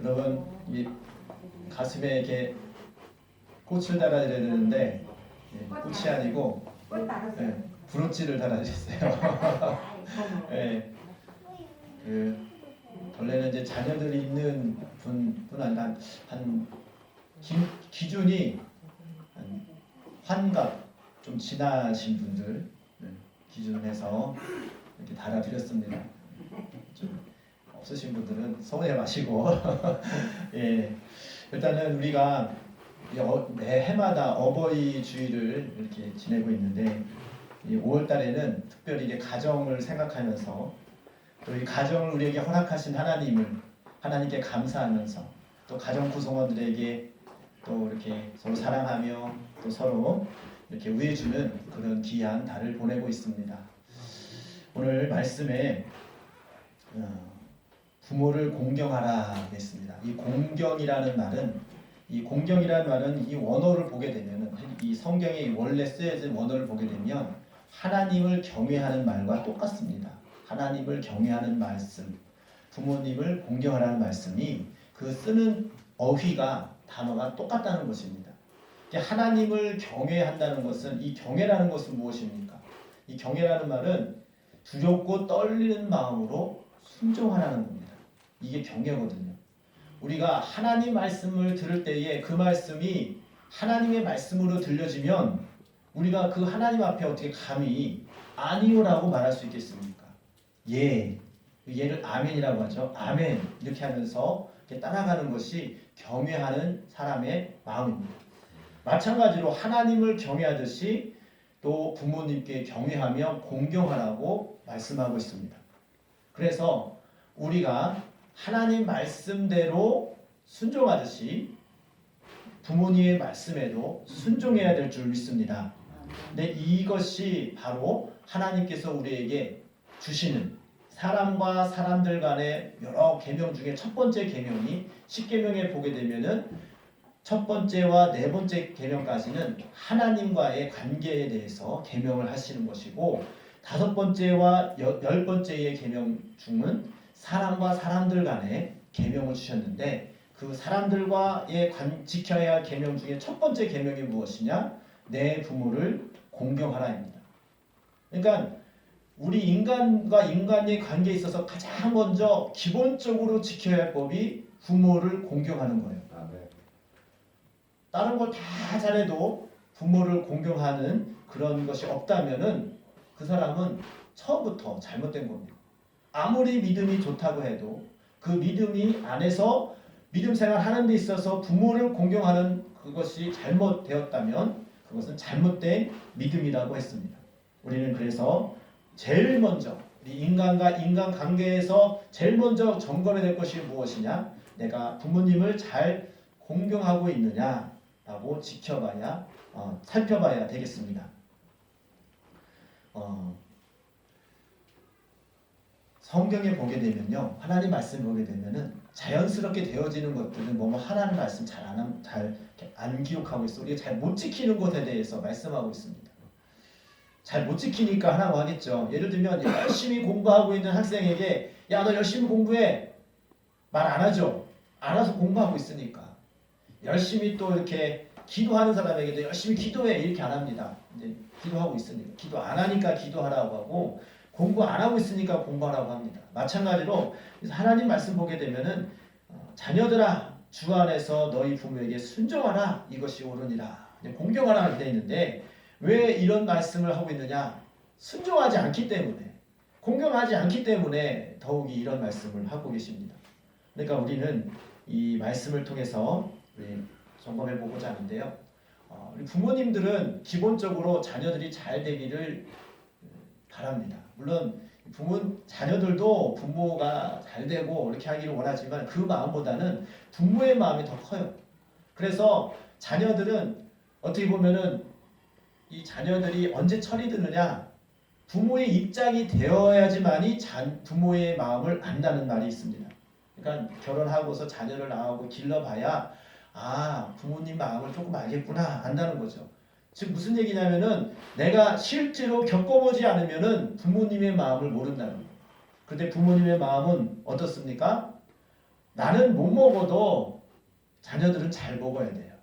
여러분 이 가슴에 이렇게 꽃을 달아야 되는데 꽃이 아니고 브로치를 달아주셨어요. 예, 그 원래는 이제 자녀들이 있는 분뿐 아니라 한 기준이 한 환갑 좀 지나신 분들 기준으로 해서 이렇게 달아드렸습니다. 좀 없으신 분들은 서운해 마시고 예, 일단은 우리가 매 해마다 어버이 주일을 이렇게 지내고 있는데 이 5월 달에는 특별히 이제 가정을 생각하면서 또 이 가정을 우리에게 허락하신 하나님께 감사하면서 또 가정 구성원들에게 또 이렇게 서로 사랑하며 또 서로 이렇게 위해주는 그런 귀한 달을 보내고 있습니다. 오늘 말씀에 부모를 공경하라 했습니다. 이 공경이라는 말은 이 원어를 보게 되면은 이 성경의 원래 쓰여진 원어를 보게 되면 하나님을 경외하는 말과 똑같습니다. 하나님을 경외하는 말씀, 부모님을 공경하라는 말씀이 그 쓰는 어휘가 단어가 똑같다는 것입니다. 하나님을 경외한다는 것은 이 경외라는 것은 무엇입니까? 이 경외라는 말은 두렵고 떨리는 마음으로 순종하라는 겁니다. 이게 경외거든요. 우리가 하나님 말씀을 들을 때에 그 말씀이 하나님의 말씀으로 들려지면 우리가 그 하나님 앞에 어떻게 감히 아니요라고 말할 수 있겠습니까? 얘를 아멘이라고 하죠. 아멘 이렇게 하면서 이렇게 따라가는 것이 경외하는 사람의 마음입니다. 마찬가지로 하나님을 경외하듯이 또 부모님께 경외하며 공경하라고 말씀하고 있습니다. 그래서 우리가 하나님 말씀대로 순종하듯이 부모님의 말씀에도 순종해야 될 줄 믿습니다. 근데 이것이 바로 하나님께서 우리에게 주시는 사람과 사람들 간의 여러 계명 중에 첫 번째 계명이 십계명에 보게 되면은 첫 번째와 네 번째 계명까지는 하나님과의 관계에 대해서 계명을 하시는 것이고 다섯 번째와 열 번째의 계명 중은 사람과 사람들 간의 계명을 주셨는데 그 사람들과의 지켜야 할 계명 중에 첫 번째 계명이 무엇이냐? 내 부모를 공경하라입니다. 그러니까 우리 인간과 인간의 관계에 있어서 가장 먼저 기본적으로 지켜야 할 법이 부모를 공경하는 거예요. 다른 걸 다 잘해도 부모를 공경하는 그런 것이 없다면은 그 사람은 처음부터 잘못된 겁니다. 아무리 믿음이 좋다고 해도 그 믿음이 안에서 믿음 생활하는 데 있어서 부모를 공경하는 그것이 잘못되었다면 그것은 잘못된 믿음이라고 했습니다. 우리는 그래서 제일 먼저 우리 인간과 인간 관계에서 제일 먼저 점검해야 될 것이 무엇이냐? 내가 부모님을 잘 공경하고 있느냐라고 지켜봐야 살펴봐야 되겠습니다. 성경에 보게 되면요, 하나님 말씀 보게 되면은 자연스럽게 되어지는 것들은 하나님 말씀 잘 안 기억하고 있어. 우리가 잘 못 지키는 것에 대해서 말씀하고 있습니다. 잘 못 지키니까 하라고 하겠죠. 예를 들면 열심히 공부하고 있는 학생에게 야, 너 열심히 공부해. 말 안 하죠. 알아서 공부하고 있으니까. 열심히 또 이렇게 기도하는 사람에게도 열심히 기도해 이렇게 안 합니다. 이제 기도하고 있으니까. 기도 안 하니까 기도하라고 하고 공부 안 하고 있으니까 공부하라고 합니다. 마찬가지로 하나님 말씀 보게 되면은 자녀들아 주 안에서 너희 부모에게 순종하라 이것이 옳으니라. 공경하라 이렇게 되어 있는데 왜 이런 말씀을 하고 있느냐? 순종하지 않기 때문에 공경하지 않기 때문에 더욱이 이런 말씀을 하고 계십니다. 그러니까 우리는 이 말씀을 통해서 우리 점검해 보고자 하는데요. 우리 부모님들은 기본적으로 자녀들이 잘 되기를 바랍니다. 물론 자녀들도 부모가 잘 되고 이렇게 하기를 원하지만 그 마음보다는 부모의 마음이 더 커요. 그래서 자녀들은 어떻게 보면은 이 자녀들이 언제 철이 드느냐? 부모의 입장이 되어야지만이 부모의 마음을 안다는 말이 있습니다. 그러니까 결혼하고서 자녀를 낳고 길러봐야 부모님 마음을 조금 알겠구나 안다는 거죠. 즉 무슨 얘기냐면은 내가 실제로 겪어보지 않으면은 부모님의 마음을 모른다는 거예요. 그런데 부모님의 마음은 어떻습니까? 나는 못 먹어도 자녀들은 잘 먹어야 돼요.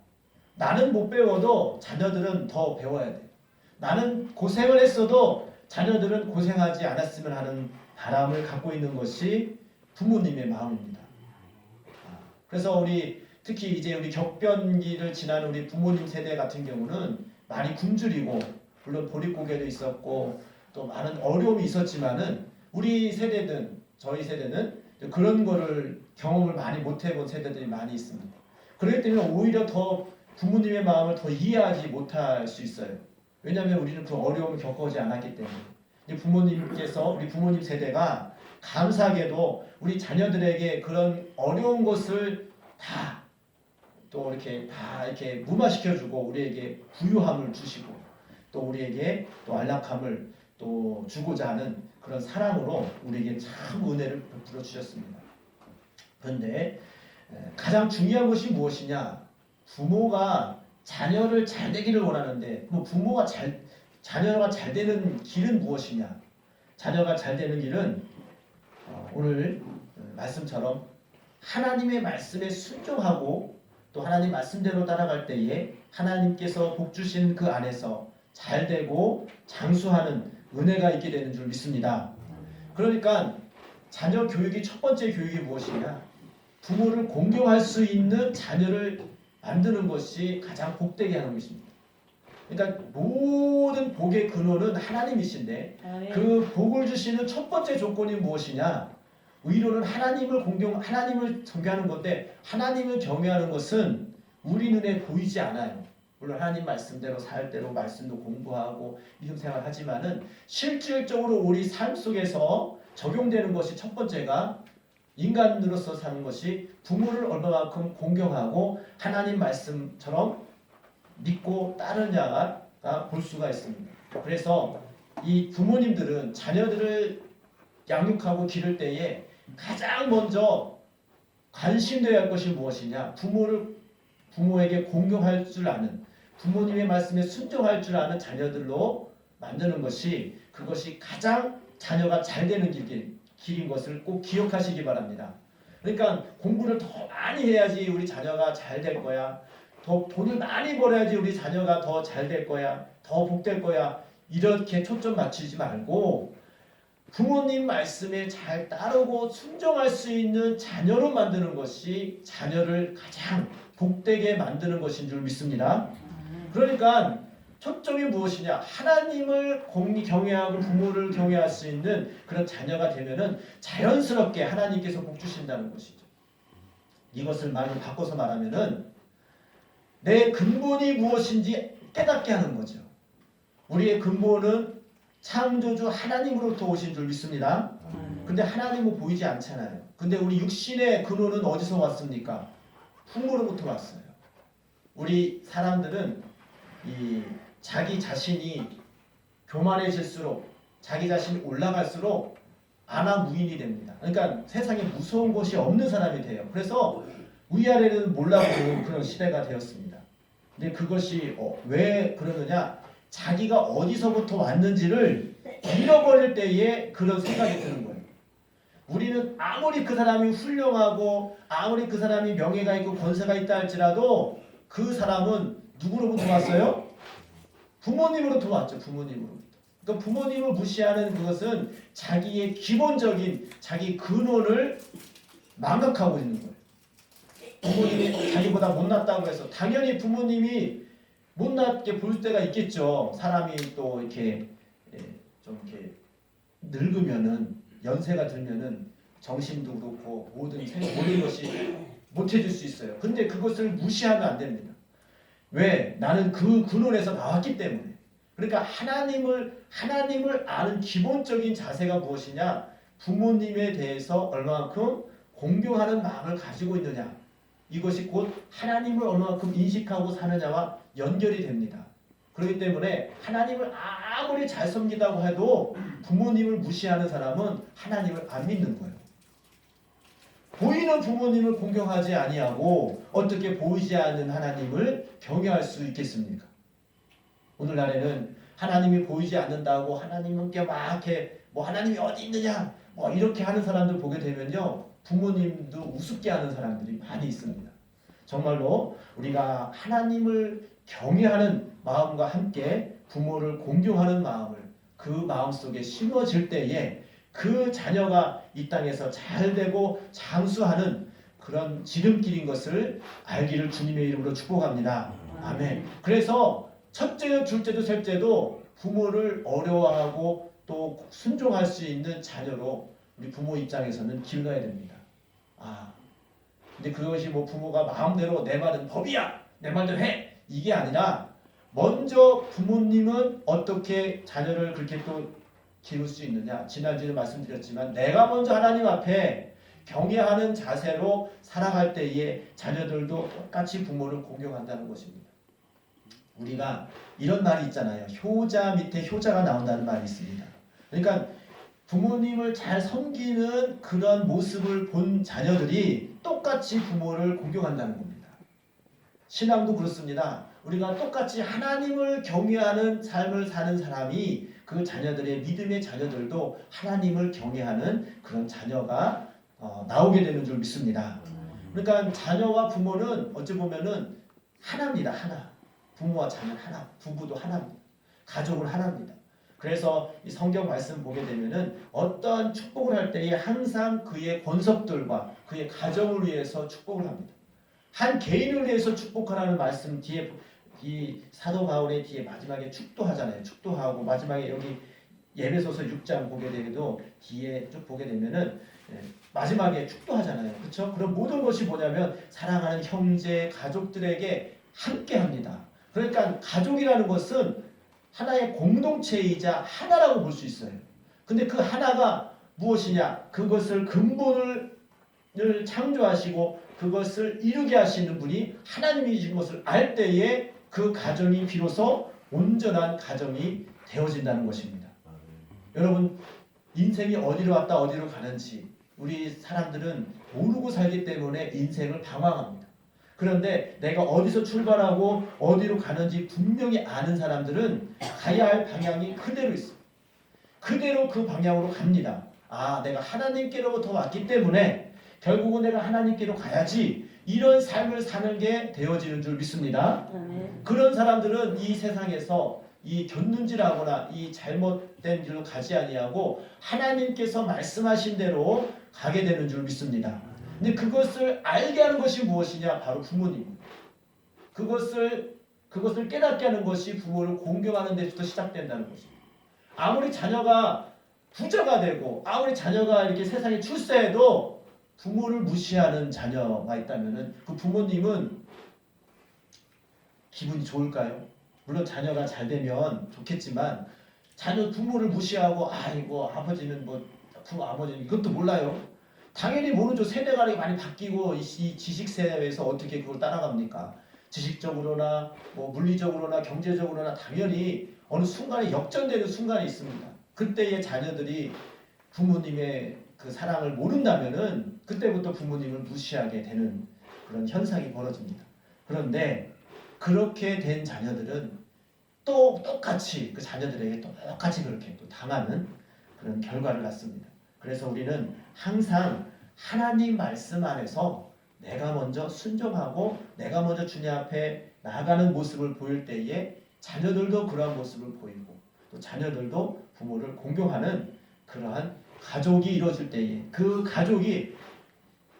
나는 못 배워도 자녀들은 더 배워야 돼요. 나는 고생을 했어도 자녀들은 고생하지 않았으면 하는 바람을 갖고 있는 것이 부모님의 마음입니다. 그래서 우리 특히 이제 우리 격변기를 지난 우리 부모님 세대 같은 경우는 많이 굶주리고, 물론 보릿고개도 있었고 또 많은 어려움이 있었지만은 우리 세대는, 저희 세대는 그런 거를 경험을 많이 못 해본 세대들이 많이 있습니다. 그렇기 때문에 오히려 더 부모님의 마음을 더 이해하지 못할 수 있어요. 왜냐하면 우리는 그 어려움을 겪어오지 않았기 때문에. 부모님께서, 우리 부모님 세대가 감사하게도 우리 자녀들에게 그런 어려운 것을 다 또 이렇게 다 이렇게 무마시켜주고 우리에게 부유함을 주시고 또 우리에게 또 안락함을 또 주고자 하는 그런 사랑으로 우리에게 참 은혜를 베풀어 주셨습니다. 그런데 가장 중요한 것이 무엇이냐? 부모가 자녀를 잘 되기를 원하는데 부모가 자녀가 잘 되는 길은 무엇이냐? 자녀가 잘 되는 길은 오늘 말씀처럼 하나님의 말씀에 순종하고 또 하나님 말씀대로 따라갈 때에 하나님께서 복 주신 그 안에서 잘 되고 장수하는 은혜가 있게 되는 줄 믿습니다. 그러니까 자녀 교육의 첫 번째 교육이 무엇이냐? 부모를 공경할 수 있는 자녀를 만드는 것이 가장 복되게 하는 것입니다. 그러니까 모든 복의 근원은 하나님이신데 그 복을 주시는 첫 번째 조건이 무엇이냐? 의로는 하나님을 경외하는 건데, 하나님을 경외하는 것은 우리 눈에 보이지 않아요. 물론 하나님 말씀대로 살 대로 말씀도 공부하고 믿음 생활 하지만은 실질적으로 우리 삶 속에서 적용되는 것이 첫 번째가 인간으로서 사는 것이 부모를 얼마만큼 공경하고 하나님 말씀처럼 믿고 따르냐가 볼 수가 있습니다. 그래서 이 부모님들은 자녀들을 양육하고 기를 때에 가장 먼저 관심되어야 할 것이 무엇이냐? 부모에게 공경할 줄 아는, 부모님의 말씀에 순종할 줄 아는 자녀들로 만드는 것이, 그것이 가장 자녀가 잘 되는 길인 것을 꼭 기억하시기 바랍니다. 그러니까 공부를 더 많이 해야지 우리 자녀가 잘 될 거야. 더 돈을 많이 벌어야지 우리 자녀가 더 잘 될 거야. 더 복될 거야. 이렇게 초점 맞추지 말고 부모님 말씀에 잘 따르고 순종할 수 있는 자녀로 만드는 것이 자녀를 가장 복되게 만드는 것인 줄 믿습니다. 그러니까 초점이 무엇이냐? 하나님을 경외하고 부모를 경외할 수 있는 그런 자녀가 되면은 자연스럽게 하나님께서 복 주신다는 것이죠. 이것을 말로 바꿔서 말하면은 내 근본이 무엇인지 깨닫게 하는 거죠. 우리의 근본은 창조주 하나님으로부터 오신 줄 믿습니다. 근데 하나님은 보이지 않잖아요. 근데 우리 육신의 근원은 어디서 왔습니까? 풍부로부터 왔어요. 우리 사람들은 이 자기 자신이 교만해질수록, 자기 자신이 올라갈수록 안하무인이 됩니다. 그러니까 세상에 무서운 것이 없는 사람이 돼요. 그래서 위아래를 몰라보는 그런 시대가 되었습니다. 근데 그것이 왜 그러느냐? 자기가 어디서부터 왔는지를 잃어버릴 때에 그런 생각이 드는 거예요. 우리는 아무리 그 사람이 훌륭하고 아무리 그 사람이 명예가 있고 권세가 있다 할지라도 그 사람은 누구로부터 왔어요? 부모님으로부터 왔죠. 부모님으로부터. 그러니까 부모님을 무시하는 그것은 자기의 기본적인 자기 근원을 망각하고 있는 거예요. 부모님이 자기보다 못났다고 해서 당연히 부모님이 못났게 볼 때가 있겠죠. 사람이 또 이렇게 좀 이렇게 늙으면은, 연세가 들면은 정신도 그렇고 모든 것이 못해질 수 있어요. 근데 그것을 무시하면 안 됩니다. 왜? 나는 그 근원에서 나왔기 때문에. 그러니까 하나님을 아는 기본적인 자세가 무엇이냐? 부모님에 대해서 얼마만큼 공경하는 마음을 가지고 있느냐. 이것이 곧 하나님을 얼마만큼 인식하고 사느냐와 연결이 됩니다. 그렇기 때문에 하나님을 아무리 잘 섬기다고 해도 부모님을 무시하는 사람은 하나님을 안 믿는 거예요. 보이는 부모님을 공경하지 아니하고 어떻게 보이지 않는 하나님을 경외할 수 있겠습니까? 오늘날에는 하나님이 보이지 않는다고 하나님께 막 이렇게 하나님이 어디 있느냐, 이렇게 하는 사람들 보게 되면요, 부모님도 우습게 하는 사람들이 많이 있습니다. 정말로 우리가 하나님을 경외하는 마음과 함께 부모를 공경하는 마음을 그 마음 속에 심어질 때에 그 자녀가 이 땅에서 잘 되고 장수하는 그런 지름길인 것을 알기를 주님의 이름으로 축복합니다. 아멘. 그래서 첫째도 둘째도 셋째도 부모를 어려워하고 또 순종할 수 있는 자녀로 우리 부모 입장에서는 기르어야 됩니다. 근데 그것이 뭐 부모가 마음대로 내 말은 법이야, 내 말대로 해, 이게 아니라 먼저 부모님은 어떻게 자녀를 그렇게 또 기를 수 있느냐. 지난주에 말씀드렸지만 내가 먼저 하나님 앞에 경외하는 자세로 살아갈 때에 자녀들도 똑같이 부모를 공경한다는 것입니다. 우리가 이런 말이 있잖아요. 효자 밑에 효자가 나온다는 말이 있습니다. 그러니까 부모님을 잘 섬기는 그런 모습을 본 자녀들이 똑같이 부모를 공경한다는 겁니다. 신앙도 그렇습니다. 우리가 똑같이 하나님을 경외하는 삶을 사는 사람이 그 자녀들의 믿음의 자녀들도 하나님을 경외하는 그런 자녀가 나오게 되는 줄 믿습니다. 그러니까 자녀와 부모는 어찌 보면은 하나입니다. 하나. 부모와 자녀는 하나. 부부도 하나입니다. 가족은 하나입니다. 그래서 이 성경 말씀 보게 되면은 어떠한 축복을 할 때에 항상 그의 권속들과 그의 가정을 위해서 축복을 합니다. 한 개인을 위해서 축복하라는 말씀 뒤에 이 사도 바울의 뒤에 마지막에 축도하잖아요. 축도하고 마지막에 여기 에베소서 6장 보게 되도 뒤에 쭉 보게 되면은 마지막에 축도하잖아요. 그렇죠? 그럼 모든 것이 뭐냐면 사랑하는 형제, 가족들에게 함께합니다. 그러니까 가족이라는 것은 하나의 공동체이자 하나라고 볼 수 있어요. 근데 그 하나가 무엇이냐? 그것을 근본을 창조하시고 그것을 이루게 하시는 분이 하나님이신 것을 알 때에 그 가정이 비로소 온전한 가정이 되어진다는 것입니다. 여러분, 인생이 어디로 왔다 어디로 가는지 우리 사람들은 모르고 살기 때문에 인생을 방황합니다. 그런데 내가 어디서 출발하고 어디로 가는지 분명히 아는 사람들은 가야 할 방향이 그대로 있어요. 그대로 그 방향으로 갑니다. 내가 하나님께로부터 왔기 때문에 결국은 내가 하나님께로 가야지, 이런 삶을 사는 게 되어지는 줄 믿습니다. 그런 사람들은 이 세상에서 이 곁눈질하거나 이 잘못된 길로 가지 아니하고 하나님께서 말씀하신 대로 가게 되는 줄 믿습니다. 근데 그것을 알게 하는 것이 무엇이냐? 바로 부모님. 그것을 깨닫게 하는 것이 부모를 공경하는 데서부터 시작된다는 것입니다. 아무리 자녀가 부자가 되고 아무리 자녀가 이렇게 세상에 출세해도 부모를 무시하는 자녀가 있다면은 그 부모님은 기분이 좋을까요? 물론 자녀가 잘 되면 좋겠지만 자녀 부모를 무시하고 아이고 아버지는 아버지는 이것도 몰라요. 당연히 모르죠. 세대가 많이 바뀌고 이 지식 세대에서 어떻게 그걸 따라갑니까? 지식적으로나 물리적으로나 경제적으로나 당연히 어느 순간에 역전되는 순간이 있습니다. 그때의 자녀들이 부모님의 그 사랑을 모른다면은 그때부터 부모님을 무시하게 되는 그런 현상이 벌어집니다. 그런데 그렇게 된 자녀들은 또 똑같이 그 자녀들에게 똑같이 그렇게 또 당하는 그런 결과를 낳습니다. 그래서 우리는 항상 하나님 말씀 안에서 내가 먼저 순종하고 내가 먼저 주님 앞에 나아가는 모습을 보일 때에 자녀들도 그러한 모습을 보이고 또 자녀들도 부모를 공경하는 그러한 가족이 이루어질 때에 그 가족이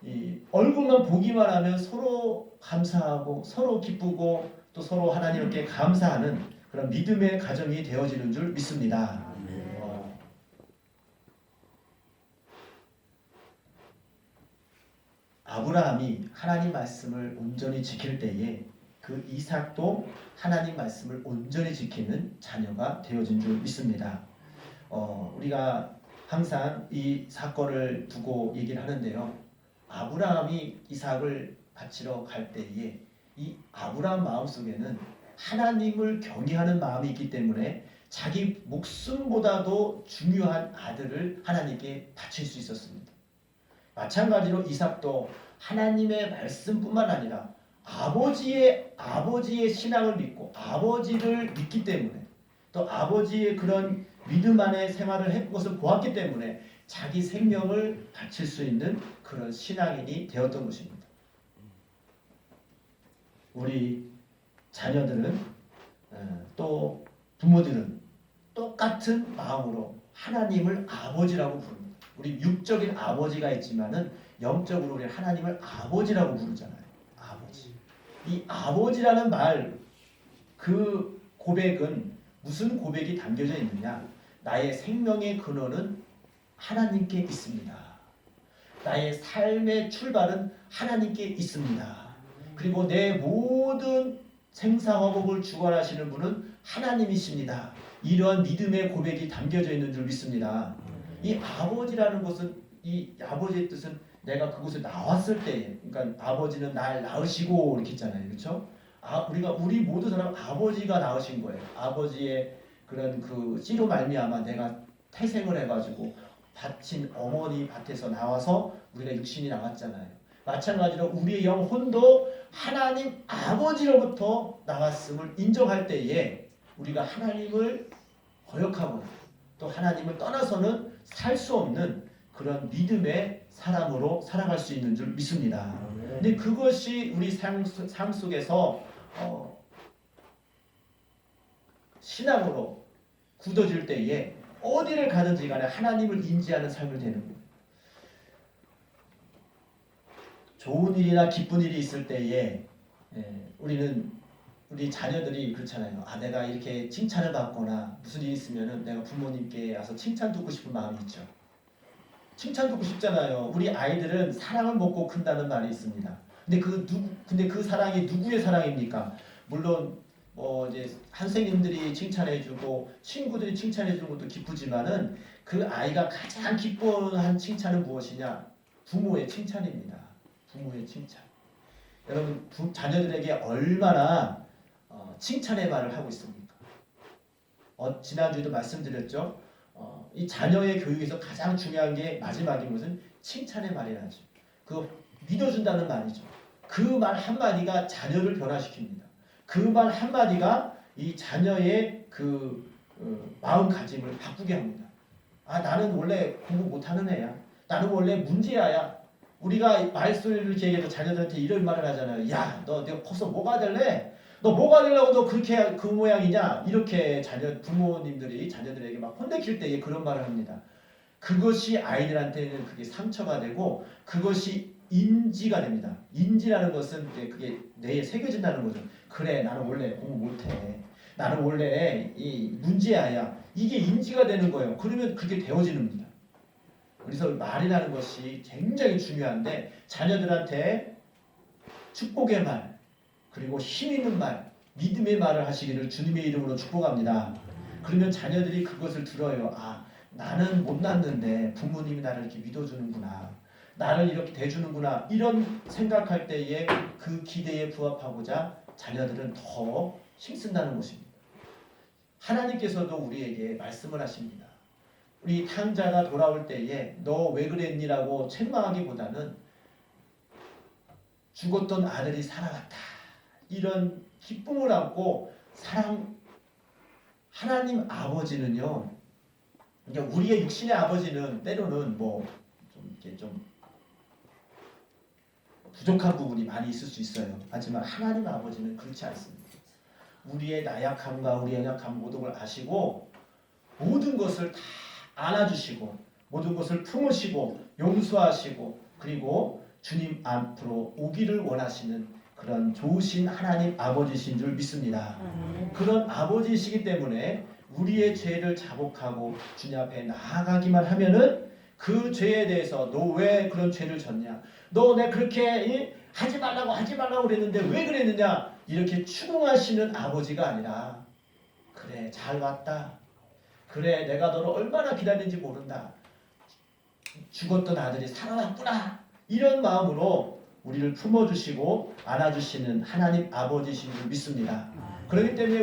이 얼굴만 보기만 하면 서로 감사하고 서로 기쁘고 또 서로 하나님께 감사하는 그런 믿음의 가정이 되어지는 줄 믿습니다. 아브라함이 하나님 말씀을 온전히 지킬 때에 그 이삭도 하나님 말씀을 온전히 지키는 자녀가 되어진 줄 믿습니다. 우리가 항상 이 사건을 두고 얘기를 하는데요. 아브라함이 이삭을 바치러 갈 때에 이 아브라함 마음속에는 하나님을 경외하는 마음이 있기 때문에 자기 목숨보다도 중요한 아들을 하나님께 바칠 수 있었습니다. 마찬가지로 이삭도 하나님의 말씀뿐만 아니라 아버지의 신앙을 믿고 아버지를 믿기 때문에 또 아버지의 그런 믿음 안에 생활을 한 것을 보았기 때문에 자기 생명을 바칠 수 있는 그런 신앙인이 되었던 것입니다. 우리 자녀들은 또 부모들은 똑같은 마음으로 하나님을 아버지라고 부릅니다. 우리 육적인 아버지가 있지만은 영적으로 우리 하나님을 아버지라고 부르잖아요. 아버지. 이 아버지라는 말, 그 고백은 무슨 고백이 담겨져 있느냐? 나의 생명의 근원은 하나님께 있습니다. 나의 삶의 출발은 하나님께 있습니다. 그리고 내 모든 생사와 복을 주관하시는 분은 하나님이십니다. 이러한 믿음의 고백이 담겨져 있는 줄 믿습니다. 이 아버지라는 것은, 이 아버지의 뜻은 내가 그곳에 나왔을 때, 그러니까 아버지는 날 낳으시고 이렇게 있잖아요, 그렇죠? 우리 모두 사람 아버지가 낳으신 거예요. 아버지의 그런 그 씨로 말미암아 내가 태생을 해가지고 밭인 어머니 밭에서 나와서 우리가 육신이 나왔잖아요. 마찬가지로 우리의 영혼도 하나님 아버지로부터 나왔음을 인정할 때에 우리가 하나님을 거역하고 또 하나님을 떠나서는 살 수 없는 그런 믿음의 사람으로 살아갈 수 있는 줄 믿습니다. 근데 그것이 우리 삶 속에서 신앙으로 굳어질 때에 어디를 가든지 간에 하나님을 인지하는 삶을 되는 거예요. 좋은 일이나 기쁜 일이 있을 때에 우리 자녀들이 그렇잖아요. 내가 이렇게 칭찬을 받거나 무슨 일이 있으면은 내가 부모님께 와서 칭찬 듣고 싶은 마음이 있죠. 칭찬 듣고 싶잖아요. 우리 아이들은 사랑을 먹고 큰다는 말이 있습니다. 근데 그 사랑이 누구의 사랑입니까? 물론 이제 선생님들이 칭찬해주고 친구들이 칭찬해주는 것도 기쁘지만은 그 아이가 가장 기뻐한 칭찬은 무엇이냐? 부모의 칭찬입니다. 부모의 칭찬. 여러분 자녀들에게 얼마나 칭찬의 말을 하고 있습니까? 지난주에도 말씀드렸죠. 이 자녀의 교육에서 가장 중요한 게 마지막인 것은 칭찬의 말이라죠. 그 믿어준다는 말이죠. 그 말 한마디가 자녀를 변화시킵니다. 그 말 한마디가 이 자녀의 그 마음가짐을 바꾸게 합니다. 나는 원래 공부 못하는 애야. 나는 원래 문제아야. 우리가 말소리를 이렇게 얘기해서 자녀들한테 이런 말을 하잖아요. 야, 내가 커서 뭐가 될래? 너 뭐가 되려고 너 그렇게 그 모양이냐? 이렇게 부모님들이 자녀들에게 막 혼내킬 때에 그런 말을 합니다. 그것이 아이들한테는 그게 상처가 되고 그것이 인지가 됩니다. 인지라는 것은 그게 뇌에 새겨진다는 거죠. 그래, 나는 원래 공부 못해. 나는 원래 이 문제아야. 이게 인지가 되는 거예요. 그러면 그게 되어지는 겁니다. 그래서 말이라는 것이 굉장히 중요한데 자녀들한테 축복의 말, 그리고 힘 있는 말, 믿음의 말을 하시기를 주님의 이름으로 축복합니다. 그러면 자녀들이 그것을 들어요. 나는 못났는데 부모님이 나를 이렇게 믿어주는구나. 나를 이렇게 대주는구나. 이런 생각할 때에 그 기대에 부합하고자 자녀들은 더 힘쓴다는 것입니다. 하나님께서도 우리에게 말씀을 하십니다. 우리 탕자가 돌아올 때에 너 왜 그랬니라고 책망하기보다는 죽었던 아들이 살아왔다. 이런 기쁨을 안고 하나님 아버지는요. 그러니까 우리의 육신의 아버지는 때로는 좀 부족한 부분이 많이 있을 수 있어요. 하지만 하나님 아버지는 그렇지 않습니다. 우리의 나약함과 우리의 연약함 모든 걸 아시고 모든 것을 다 안아주시고 모든 것을 품으시고 용서하시고 그리고 주님 앞으로 오기를 원하시는 그런 좋으신 하나님 아버지신 줄 믿습니다. 그런 아버지이시기 때문에 우리의 죄를 자복하고 주님 앞에 나아가기만 하면은 그 죄에 대해서 너 왜 그런 죄를 졌냐? 너 내 그렇게 하지 말라고 그랬는데 왜 그랬느냐? 이렇게 추궁하시는 아버지가 아니라 그래, 잘 왔다. 그래, 내가 너를 얼마나 기다린지 모른다. 죽었던 아들이 살아났구나. 이런 마음으로 우리를 품어주시고 안아주시는 하나님 아버지신 줄 믿습니다. 그렇기 때문에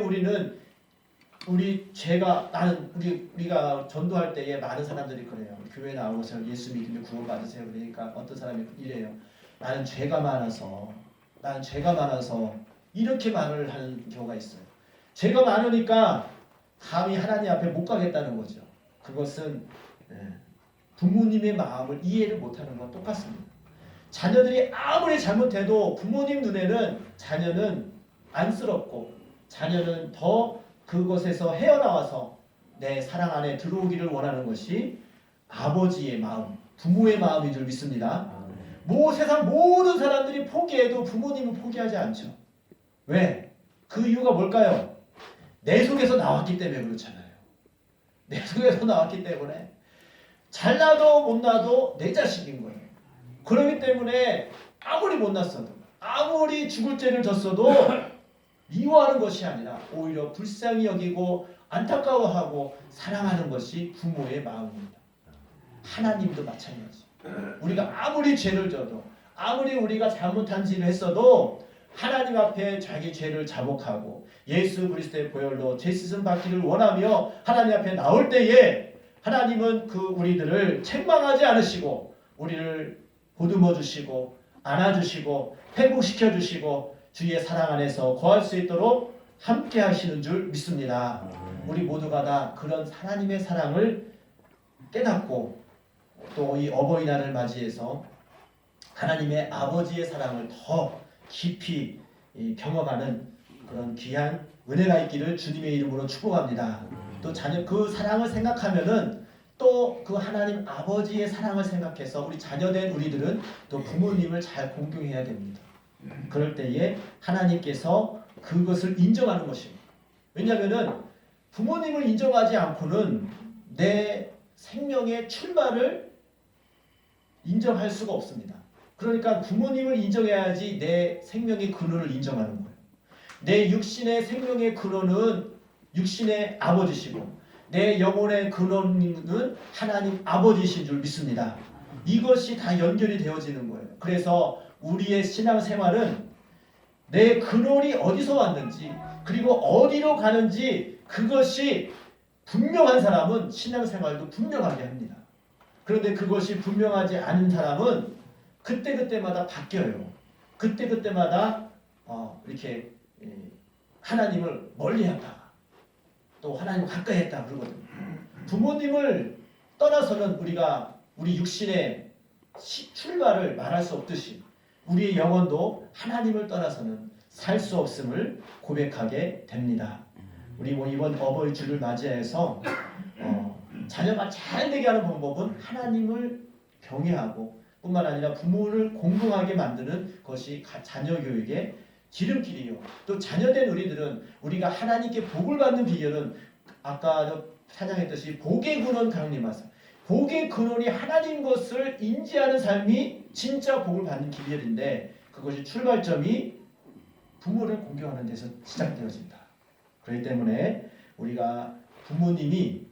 우리가 전도할 때에 많은 사람들이 그래요. 교회 나오셔서 예수 믿으면 구원 받으세요. 그러니까 어떤 사람이 이래요. 나는 죄가 많아서 이렇게 말을 하는 경우가 있어요. 죄가 많으니까 감히 하나님 앞에 못 가겠다는 거죠. 그것은 부모님의 마음을 이해를 못하는 건 똑같습니다. 자녀들이 아무리 잘못해도 부모님 눈에는 자녀는 안쓰럽고 자녀는 더 그것에서 헤어나와서 내 사랑 안에 들어오기를 원하는 것이 아버지의 마음, 부모의 마음인 줄 믿습니다. 세상 모든 사람들이 포기해도 부모님은 포기하지 않죠. 왜? 그 이유가 뭘까요? 내 속에서 나왔기 때문에 그렇잖아요. 내 속에서 나왔기 때문에 잘나도 못나도 내 자식인 거예요. 그렇기 때문에 아무리 못났어도 아무리 죽을 죄를 졌어도 미워하는 것이 아니라 오히려 불쌍히 여기고 안타까워하고 사랑하는 것이 부모의 마음입니다. 하나님도 마찬가지. 우리가 아무리 죄를 져도 아무리 우리가 잘못한 짓을 했어도 하나님 앞에 자기 죄를 자복하고 예수 그리스도의 보혈로 죄 씻음 받기를 원하며 하나님 앞에 나올 때에 하나님은 그 우리들을 책망하지 않으시고 우리를 보듬어 주시고 안아주시고 회복시켜 주시고 주의 사랑 안에서 거할 수 있도록 함께 하시는 줄 믿습니다. 우리 모두가 다 그런 하나님의 사랑을 깨닫고 또 이 어버이날을 맞이해서 하나님의 아버지의 사랑을 더 깊이 경험하는 그런 귀한 은혜가 있기를 주님의 이름으로 축복합니다. 또 자녀 그 사랑을 생각하면은 또 그 하나님 아버지의 사랑을 생각해서 우리 자녀된 우리들은 또 부모님을 잘 공경해야 됩니다. 그럴 때에 하나님께서 그것을 인정하는 것입니다. 왜냐하면은 부모님을 인정하지 않고는 내 생명의 출발을 인정할 수가 없습니다. 그러니까 부모님을 인정해야지 내 생명의 근원을 인정하는 거예요. 내 육신의 생명의 근원은 육신의 아버지시고 내 영혼의 근원은 하나님 아버지이신 줄 믿습니다. 이것이 다 연결이 되어지는 거예요. 그래서 우리의 신앙생활은 내 근원이 어디서 왔는지 그리고 어디로 가는지 그것이 분명한 사람은 신앙생활도 분명하게 합니다. 그런데 그것이 분명하지 않은 사람은 그때그때마다 바뀌어요. 그때그때마다 이렇게 하나님을 멀리했다가 또 하나님을 가까이 했다 그러거든요. 부모님을 떠나서는 우리 육신의 출발을 말할 수 없듯이 우리의 영혼도 하나님을 떠나서는 살 수 없음을 고백하게 됩니다. 우리 이번 어버이 주를 맞이해서 자녀가 잘 되게 하는 방법은 하나님을 경외하고 뿐만 아니라 부모를 공경하게 만드는 것이 자녀 교육의 기름길이요. 또 자녀된 우리들은 우리가 하나님께 복을 받는 비결은 아까 찬양했듯이 복의 근원 강림하사. 복의 근원이 하나님 것을 인지하는 삶이 진짜 복을 받는 비결인데 그것이 출발점이 부모를 공경하는 데서 시작되어진다. 그렇기 때문에 우리가 부모님이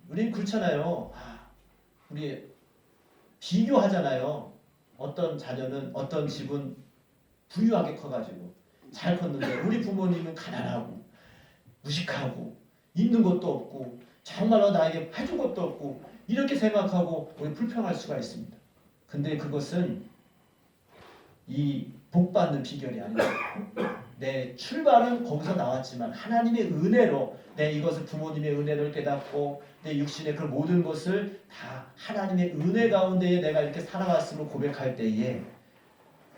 우리는 그렇잖아요. 우리 비교하잖아요. 어떤 자녀는 어떤 집은 부유하게 커가지고 잘 컸는데 우리 부모님은 가난하고 무식하고 있는 것도 없고 정말로 나에게 해준 것도 없고 이렇게 생각하고 우리 불평할 수가 있습니다. 근데 그것은 이 복받는 비결이 아닙니다. 내 출발은 거기서 나왔지만 하나님의 은혜로 내 이것을 부모님의 은혜를 깨닫고 내 육신의 그 모든 것을 다 하나님의 은혜 가운데에 내가 이렇게 살아왔음을 고백할 때에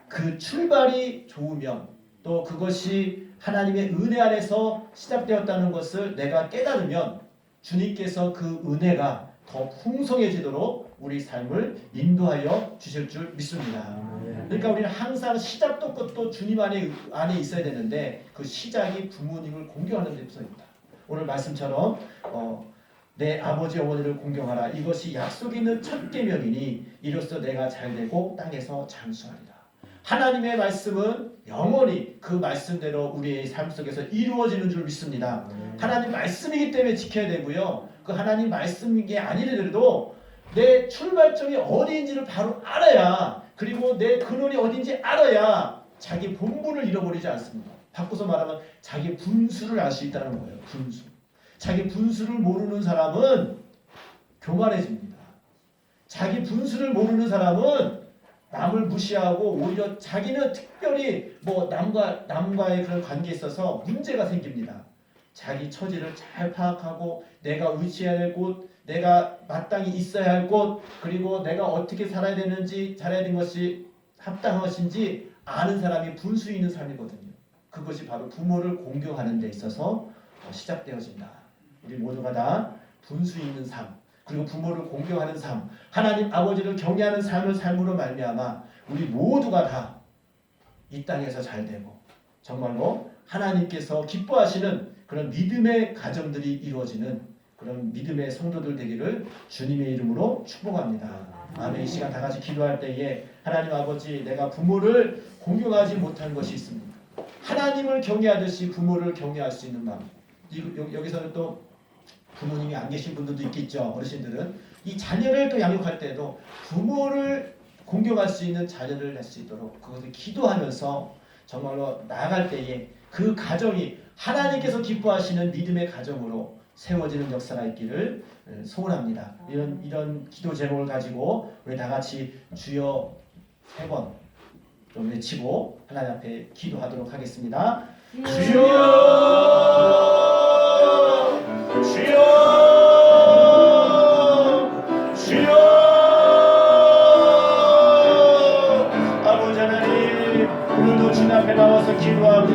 그 출발이 좋으면 또 그것이 하나님의 은혜 안에서 시작되었다는 것을 내가 깨달으면 주님께서 그 은혜가 더 풍성해지도록 우리 삶을 인도하여 주실 줄 믿습니다. 그러니까 우리는 항상 시작도 끝도 주님 안에 있어야 되는데 그 시작이 부모님을 공경하는 데서입니다. 오늘 말씀처럼 내 아버지 어머니를 공경하라. 이것이 약속 있는 첫 계명이니 이로써 내가 잘되고 땅에서 장수하리라. 하나님의 말씀은 영원히 그 말씀대로 우리의 삶 속에서 이루어지는 줄 믿습니다. 하나님 말씀이기 때문에 지켜야 되고요. 그 하나님 말씀인 게 아니더라도 내 출발점이 어디인지를 바로 알아야 그리고 내 근원이 어딘지 알아야 자기 본분을 잃어버리지 않습니다. 바꿔서 말하면 자기 분수를 알 수 있다는 거예요. 분수. 자기 분수를 모르는 사람은 교만해집니다. 자기 분수를 모르는 사람은 남을 무시하고 오히려 자기는 특별히 남과의 그런 관계에 있어서 문제가 생깁니다. 자기 처지를 잘 파악하고 내가 위치해야 될 곳, 내가 마땅히 있어야 할 곳, 그리고 내가 어떻게 살아야 되는지, 살아야 되는 것이 합당한 것인지 아는 사람이 분수 있는 삶이거든요. 그것이 바로 부모를 공경하는 데 있어서 시작되어진다. 우리 모두가 다 분수 있는 삶, 그리고 부모를 공경하는 삶, 하나님 아버지를 경외하는 삶을 삶으로 말미암아 우리 모두가 다 이 땅에서 잘 되고 정말로 하나님께서 기뻐하시는 그런 믿음의 가정들이 이루어지는 그런 믿음의 성도들 되기를 주님의 이름으로 축복합니다. 아멘. 이 시간 다 같이 기도할 때에 하나님 아버지, 내가 부모를 공경하지 못한 것이 있습니다. 하나님을 경외하듯이 부모를 경외할 수 있는 마음. 여기서는 또 부모님이 안 계신 분들도 있겠죠. 어르신들은 이 자녀를 또 양육할 때도 부모를 공경할 수 있는 자녀를 낼 수 있도록 그것을 기도하면서 정말로 나아갈 때에 그 가정이 하나님께서 기뻐하시는 믿음의 가정으로 세워지는 역사가 있기를 소원합니다. 이런 기도 제목을 가지고 우리 다 같이 주여 3번 좀 외치고 하나님 앞에 기도하도록 하겠습니다. 주여